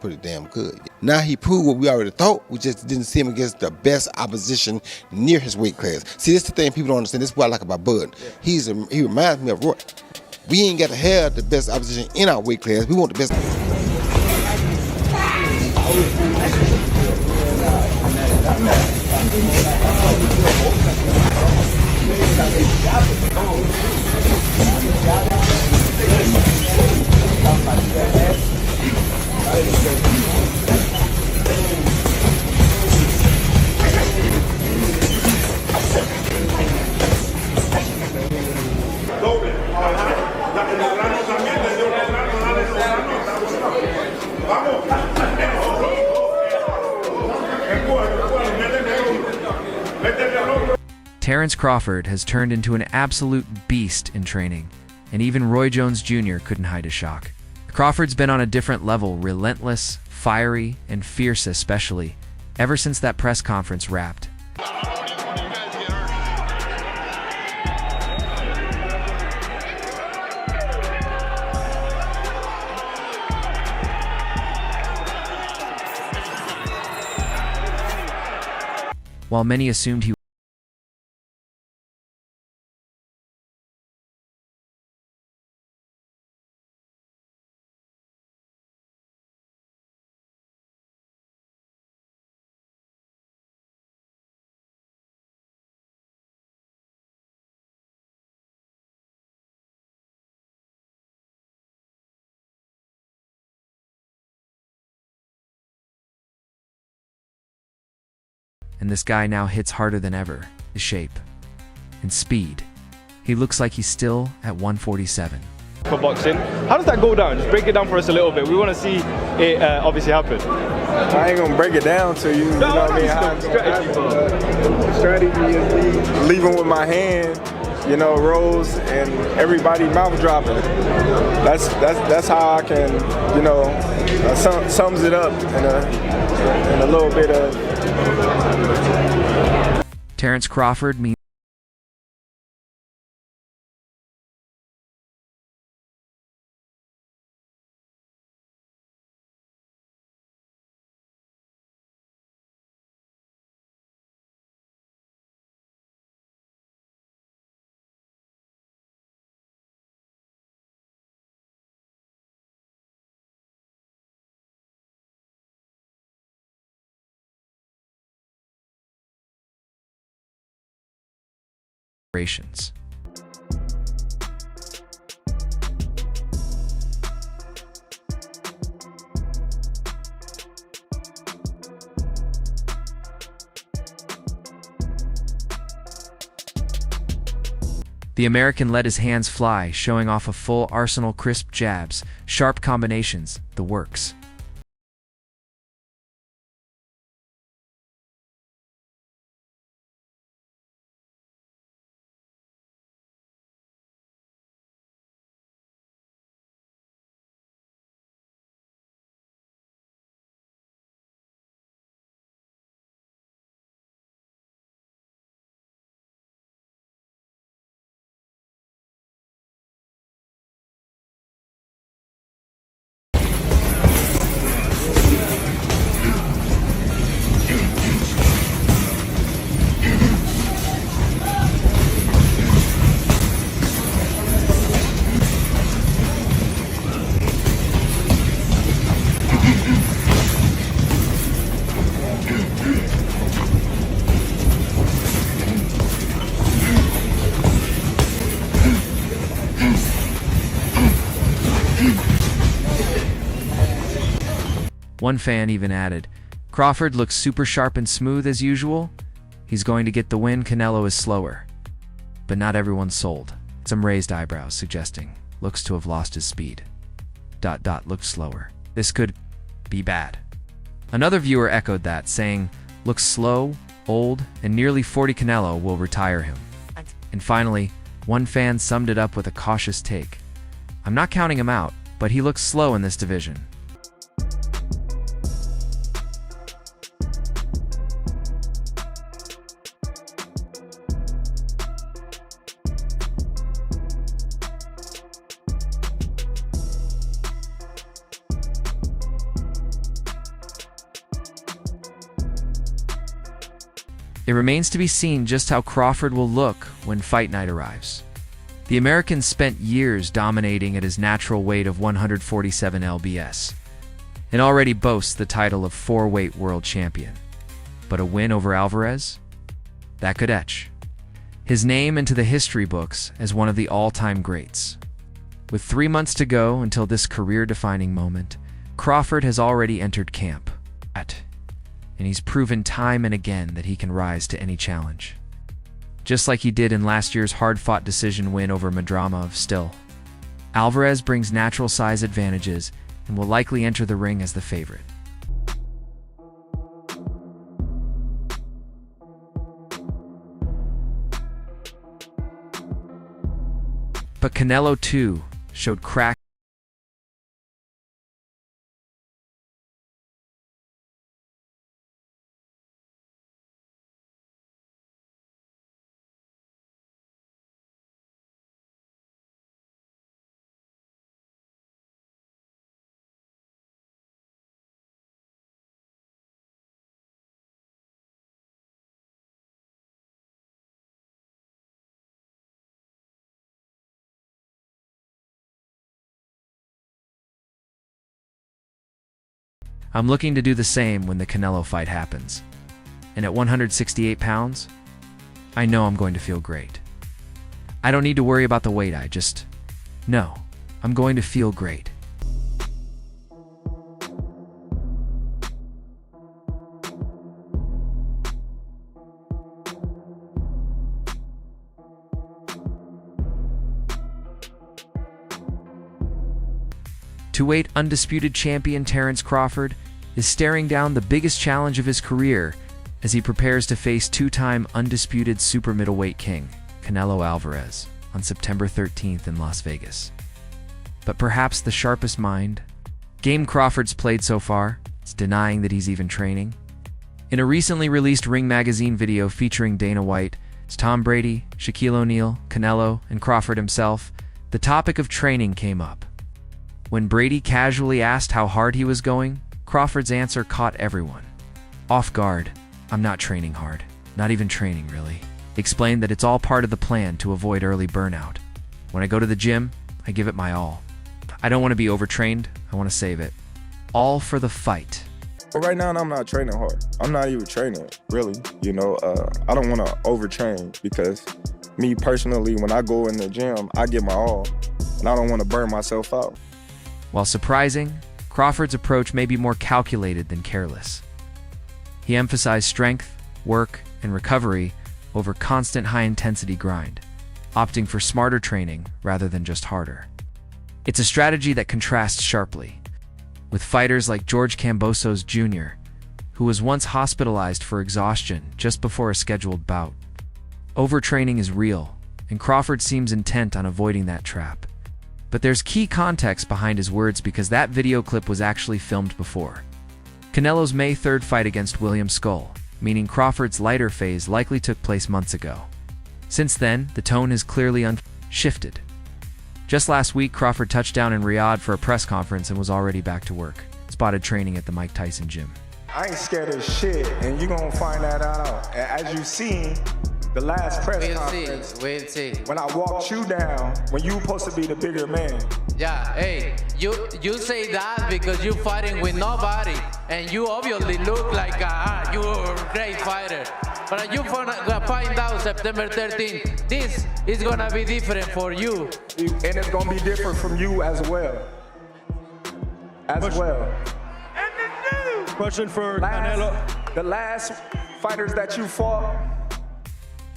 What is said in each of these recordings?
pretty damn good. Now he proved what we already thought. We just didn't see him against the best opposition near his weight class. See, this is the thing people don't understand. This is what I like about Bud. He reminds me of Roy. We ain't got to have the best opposition in our weight class. We want the best. Terence Crawford has turned into an absolute beast in training, and even Roy Jones Jr. couldn't hide his shock. Crawford's been on a different level, relentless, fiery, and fierce especially, ever since that press conference wrapped. While many assumed he and this guy now hits harder than ever. His shape and speed. He looks like he's still at 147. For boxing, how does that go down? Just break it down for us a little bit. We want to see it obviously happen. I ain't gonna break it down to you. You know what I mean? Strategy is leaving with my hand, you know, rolls and everybody mouth dropping. That's how I can, you know, sums it up in a little bit of. Terence Crawford means operations. The American let his hands fly, showing off a full arsenal, crisp jabs, sharp combinations, the works. One fan even added, "Crawford looks super sharp and smooth as usual. He's going to get the win. Canelo is slower." But not everyone's sold. Some raised eyebrows suggesting, looks to have lost his speed. Looks slower. This could be bad. Another viewer echoed that, saying, looks slow, old, and nearly 40. Canelo will retire him. And finally, one fan summed it up with a cautious take. I'm not counting him out, but he looks slow in this division. It remains to be seen just how Crawford will look when fight night arrives. The American spent years dominating at his natural weight of 147 lbs, and already boasts the title of 4-weight world champion. But a win over Alvarez? That could etch his name into the history books as one of the all-time greats. With 3 months to go until this career-defining moment, Crawford has already entered camp, and he's proven time and again that he can rise to any challenge. Just like he did in last year's hard-fought decision win over Madrimov. Still, Alvarez brings natural size advantages and will likely enter the ring as the favorite. But Canelo too showed crack. I'm looking to do the same when the Canelo fight happens. And at 168 pounds, I know I'm going to feel great. I don't need to worry about the weight, I just know I'm going to feel great. Two-weight undisputed champion Terence Crawford is staring down the biggest challenge of his career as he prepares to face two-time undisputed super middleweight king Canelo Alvarez on September 13th in Las Vegas. But perhaps the sharpest game Crawford's played so far is denying that he's even training. In a recently released Ring Magazine video featuring Dana White, Tom Brady, Shaquille O'Neal, Canelo, and Crawford himself, the topic of training came up. When Brady casually asked how hard he was going, Crawford's answer caught everyone off guard. I'm not training hard. Not even training, really. He explained that it's all part of the plan to avoid early burnout. When I go to the gym, I give it my all. I don't want to be overtrained. I want to save it. All for the fight. But right now, I'm not training hard. I'm not even training, really. I don't want to overtrain because me personally, when I go in the gym, I give my all, and I don't want to burn myself out. While surprising, Crawford's approach may be more calculated than careless. He emphasized strength, work, and recovery over constant high-intensity grind, opting for smarter training rather than just harder. It's a strategy that contrasts sharply with fighters like George Kambosos Jr., who was once hospitalized for exhaustion just before a scheduled bout. Overtraining is real, and Crawford seems intent on avoiding that trap. But there's key context behind his words because that video clip was actually filmed before Canelo's May 3rd fight against William Scull, meaning Crawford's lighter phase likely took place months ago. Since then, the tone has clearly shifted. Just last week, Crawford touched down in Riyadh for a press conference and was already back to work, spotted training at the Mike Tyson gym. I ain't scared of shit, and you're gonna find that out. As you've seen, the last press conference, wait and see. When I walked you down, when you were supposed to be the bigger man. Yeah, hey, you say that because you're fighting with nobody, and you obviously look like you're a great fighter. But you find out September 13th, this is gonna be different for you. And it's gonna be different from you as well. Question for Canelo. The last fighters that you fought.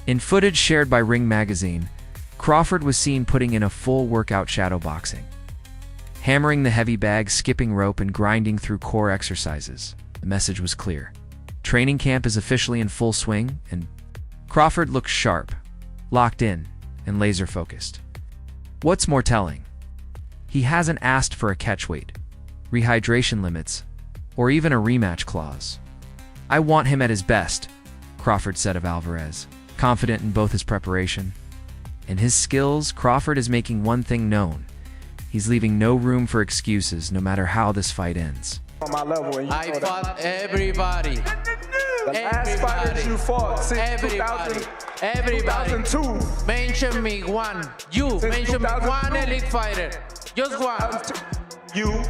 In footage shared by Ring Magazine, Crawford was seen putting in a full workout shadowboxing, hammering the heavy bag, skipping rope, and grinding through core exercises. The message was clear. Training camp is officially in full swing, and Crawford looks sharp, locked in, and laser-focused. What's more telling? He hasn't asked for a catch weight, rehydration limits, or even a rematch clause. I want him at his best, Crawford said of Alvarez. Confident in both his preparation and his skills, Crawford is making one thing known. He's leaving no room for excuses, no matter how this fight ends. On my level, and I fought everybody. The last fighters you fought since 2002. Mention me one. You Since mention me 2002. one elite fighter. Just one. You.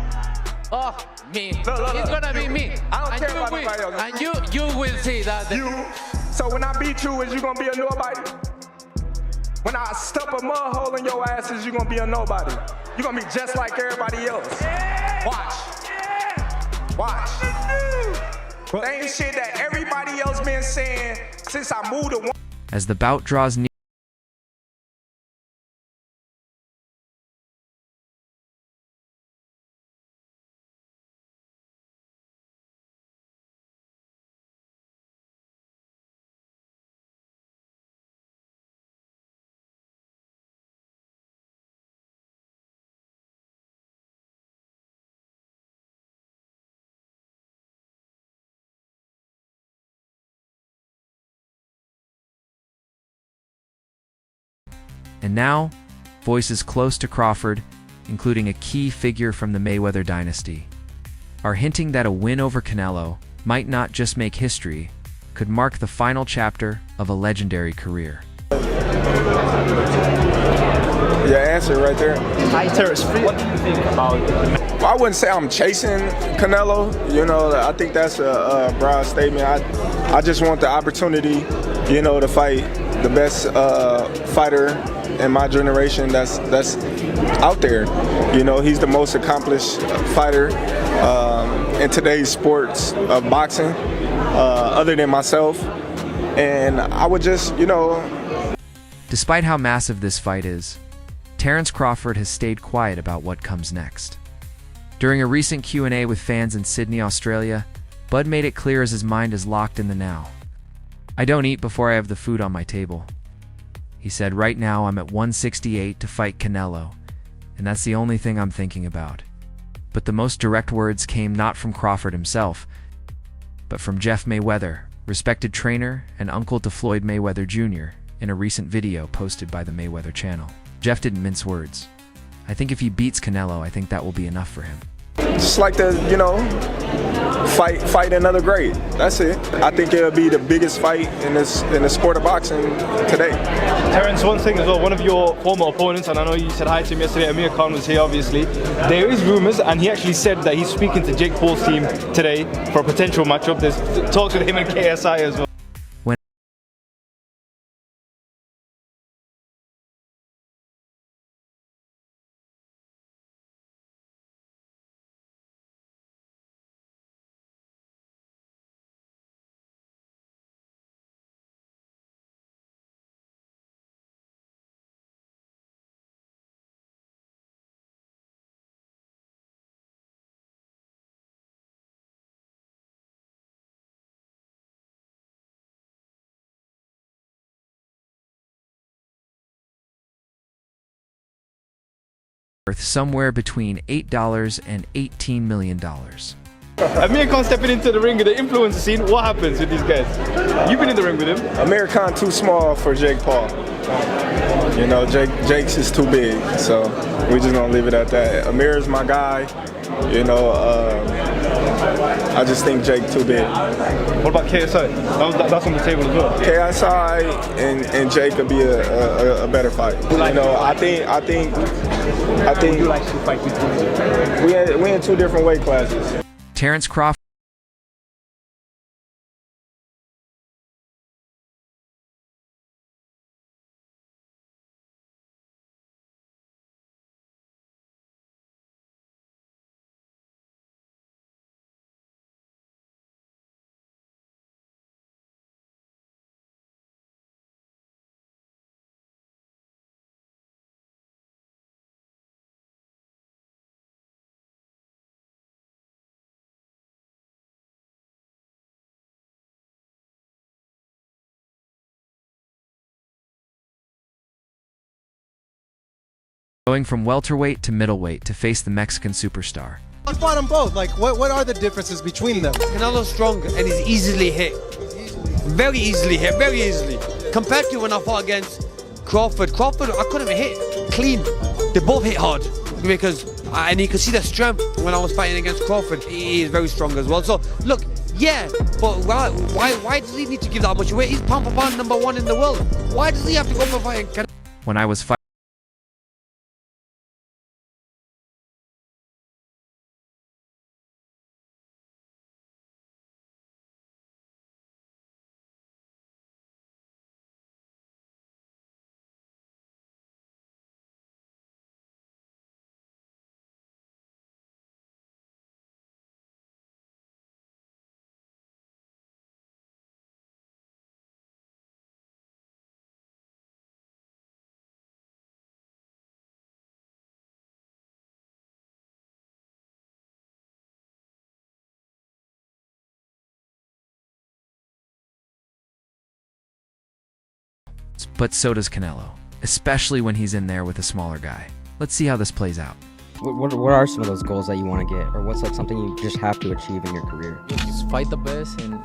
Oh, me. Look. It's gonna be me. I don't And care you about will. nobody else. And you will see that. You. So when I beat you, is you gonna be a nobody? When I stuff a mud hole in your ass, is you gonna be a nobody? You gonna be just like everybody else. Watch. Watch. Same shit that everybody else been saying since I moved to one. As the bout draws near, and now, voices close to Crawford, including a key figure from the Mayweather dynasty, are hinting that a win over Canelo might not just make history, could mark the final chapter of a legendary career. Your answer right there. Hi, Terence. What do you think about I wouldn't say I'm chasing Canelo. You know, I think that's a broad statement. I just want the opportunity, you know, to fight the best fighter in my generation that's out there. You know, he's the most accomplished fighter in today's sports of boxing, other than myself. And I would just, you know. Despite how massive this fight is, Terence Crawford has stayed quiet about what comes next. During a recent Q&A with fans in Sydney, Australia, Bud made it clear as his mind is locked in the now. "I don't eat before I have the food on my table." He said, "Right now I'm at 168 to fight Canelo, and that's the only thing I'm thinking about." But the most direct words came not from Crawford himself, but from Jeff Mayweather, respected trainer and uncle to Floyd Mayweather Jr., in a recent video posted by the Mayweather channel. Jeff didn't mince words. "I think if he beats Canelo, I think that will be enough for him." Just like to, you know, fight another great. That's it. I think it'll be the biggest fight in the sport of boxing today. Terence, one thing as well, one of your former opponents, and I know you said hi to him yesterday, Amir Khan was here obviously. There is rumours, and he actually said that he's speaking to Jake Paul's team today for a potential matchup. There's talks with him and KSI as well. Worth somewhere between $8 and $18 million. Amir Khan stepping into the ring with the influencer scene. What happens with these guys? You've been in the ring with him. Amir Khan too small for Jake Paul. You know, Jake's is too big, so we just gonna leave it at that. Amir is my guy. You know, I just think Jake too big. What about KSI? That's on the table as well. KSI and Jake could be a better fight. You know, I think. Would you like to fight between you? We in two different weight classes. Terence Crawford going from welterweight to middleweight to face the Mexican superstar. I fought them both. Like, what are the differences between them? Canelo's strong and he's easily hit. Very easily hit, very easily. Compared to when I fought against Crawford, I couldn't hit clean. They both hit hard and you can see the strength when I was fighting against Crawford. He is very strong as well. So look, Yeah, but why does he need to give that much weight? He's pound for pound #1 in the world. Why does he have to go for fighting Canelo? When I was fighting, but so does Canelo, especially when he's in there with a smaller guy. Let's see how this plays out. What are some of those goals that you want to get, or what's like something you just have to achieve in your career? Just fight the best and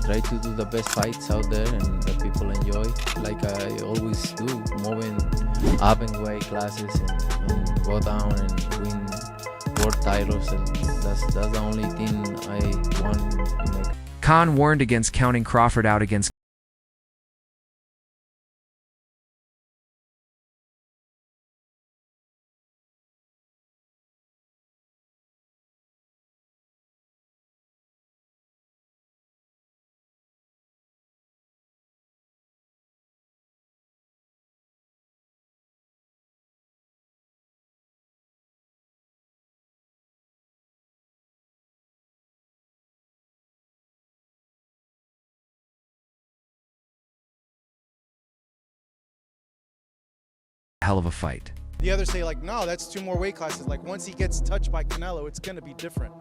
try to do the best fights out there and that people enjoy, like I always do, moving up in weight classes and go down and win world titles, and that's the only thing I want to make. Khan warned against counting Crawford out against hell of a fight. The others say like, no, that's 2 more weight classes. Like once he gets touched by Canelo, it's gonna be different.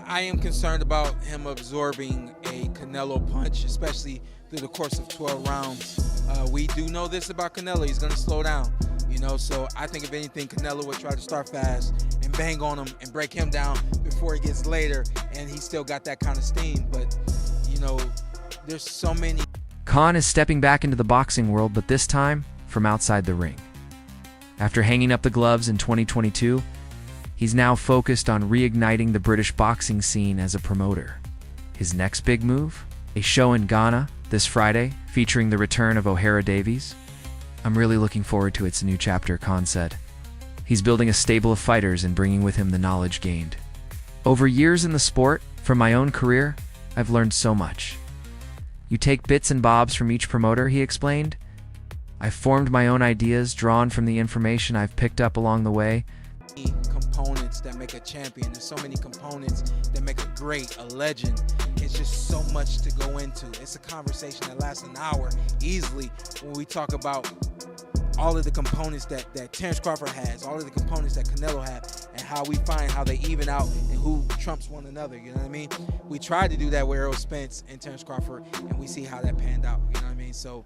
I am concerned about him absorbing a Canelo punch, especially through the course of 12 rounds. We do know this about Canelo, he's gonna slow down, you know, so I think if anything, Canelo would try to start fast and bang on him and break him down before he gets later, and he's still got that kind of steam, but, you know, there's so many. Khan is stepping back into the boxing world, but this time from outside the ring. After hanging up the gloves in 2022, he's now focused on reigniting the British boxing scene as a promoter. His next big move? A show in Ghana this Friday featuring the return of O'Hara Davies. I'm really looking forward to its new chapter, Khan said. He's building a stable of fighters and bringing with him the knowledge gained. Over years in the sport, from my own career, I've learned so much. You take bits and bobs from each promoter, he explained. I've formed my own ideas, drawn from the information I've picked up along the way. Components that make a champion. There's so many components that make a great, a legend. It's just so much to go into. It's a conversation that lasts an hour easily when we talk about all of the components that Terence Crawford has, all of the components that Canelo has, and how we find how they even out and who trumps one another, you know what I mean? We tried to do that with Errol Spence and Terence Crawford, and we see how that panned out, you know what I mean? So